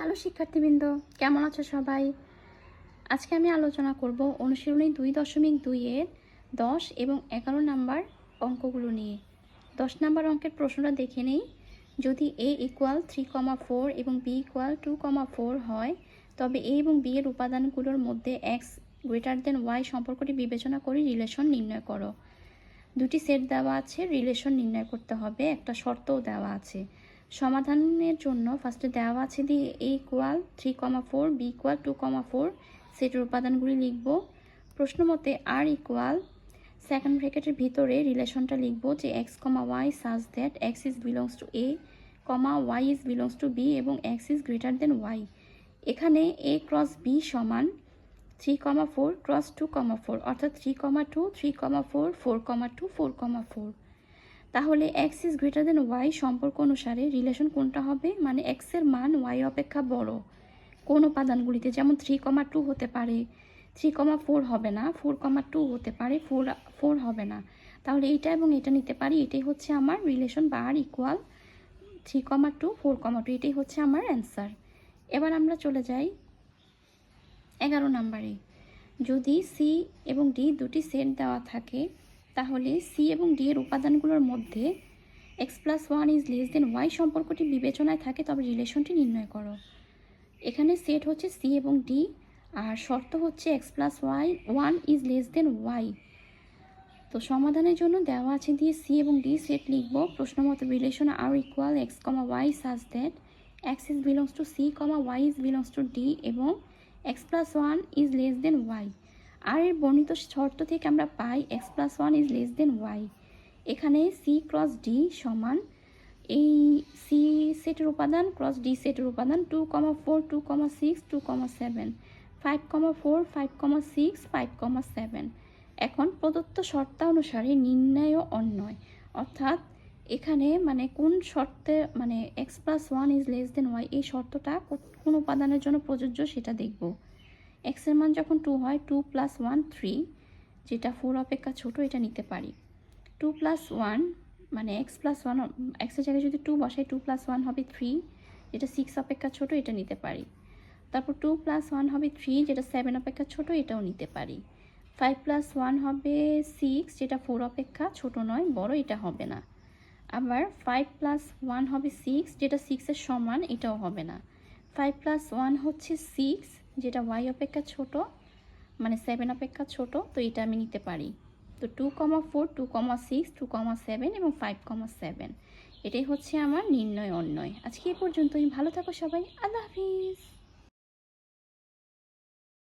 Hello শিক্ষার্থীবৃন্দ, কেমন আছো সবাই? আজকে আমি আলোচনা করব অনুশীলনী 2.2 এর 10 এবং 11 নাম্বার অঙ্কগুলো নিয়ে। 10 নাম্বার অঙ্কের প্রশ্নটা দেখে নেই। যদি a ইকুয়াল 3,4 এবং b ইকুয়াল 2,4 হয়, তবে a এবং b এর উপাদানগুলোর মধ্যে x গ্রেটার দেন y সম্পর্কটি বিবেচনা করে রিলেশন নির্ণয় করো। দুটি সেট দেওয়া আছে, রিলেশন নির্ণয় করতে হবে, একটা শর্তও দেওয়া আছে। সমাধানের জন্য ফার্স্টে দেওয়া আছে দিয়ে a ইকুয়াল 3,4 b ইকুয়াল 2,4 সেটের উপাদানগুলি লিখব। প্রশ্ন মতে r ইকুয়াল সেকেন্ড ব্র্যাকেটের ভিতরে রিলেশনটা লিখব যে x, y such that x is belongs two a, y is belongs two b এবং x is greater than y। এখানে a ক্রস b সমান 3,4 ক্রস 2,4 অর্থাৎ 3,2 3,4 4,2 4,4। তাহলে x is greater than y সম্পর্ক অনুসারে রিলেশন কোনটা হবে, মানে x এর মান y অপেক্ষা বড় কোন উপাদানগুলিতে, যেমন 3,2 হতে পারে, 3,4 হবে না, 4,2 হতে পারে, 4 হবে না। তাহলে এইটা এবং এটা নিতে পারি। এটাই হচ্ছে আমার রিলেশন বা r ইকুয়াল 3,2 4,2, এটাই হচ্ছে আমার অ্যান্সার। এবার আমরা চলে যাই 11 নাম্বারে। যদি সি এবং ডি দুটি সেট দেওয়া থাকে, তাহলে সি এবং ডি এর উপাদানগুলোর মধ্যে x+1 is less than Y সম্পর্কটি বিবেচনায় থাকে, তবে রিলেশনটি নির্ণয় করো। এখানে সেট হচ্ছে সি এবং ডি, আর শর্ত হচ্ছে x+1 is less than Y. তো সমাধানের জন্য দেওয়া আছে দিয়ে সি এবং ডি সেট লিখব। প্রশ্ন মতো relation R equal x, y such that x is belongs to C, y is belongs to D এবং x+1 is less than Y. আর এর বর্ণিত শর্ত থেকে আমরা পাই x+1 is less than Y. এখানে সি ক্রস ডি সমান এই সি সেটের উপাদান ক্রস ডি সেটের উপাদান 2,4 2,6 2,7 5,4 5,6 5,7। এখন প্রদত্ত শর্তানুসারে নির্ণয় ও অন্যয়, অর্থাৎ এখানে মানে কোন শর্তে মানে x+1 is less than Y এই শর্তটা কোন উপাদানের জন্য প্রযোজ্য সেটা দেখব। x এর মান যখন 2 হয় 2 + 1 3, যেটা 4 অপেক্ষা ছোট, এটা নিতে পারি। 2 + 1 মানে x+1, x এর জায়গায় যদি 2 বসাই 2 + 1 হবে 3, যেটা 6 অপেক্ষা ছোট, এটা নিতে পারি। তারপর 2 + 1 হবে 3, যেটা 7 অপেক্ষা ছোট, এটাও নিতে পারি। 5 + 1 হবে 6, যেটা 4 অপেক্ষা ছোট নয় বড়, এটা হবে না। আবার 5 + 1 হবে 6, যেটা 6 এর সমান, এটাও হবে না। 5 + 1 হচ্ছে 6, যেটা y অপেক্ষা ছোট, মানে 7 অপেক্ষা ছোট, তো এটা আমি নিতে পারি। তো 2,4 2,6 2,7 এবং 5,7, এটাই হচ্ছে আমার নির্ণয় অন্যয়। আজকে এই পর্যন্তই। ভালো থাকো সবাই, আল্লাহ হাফিজ।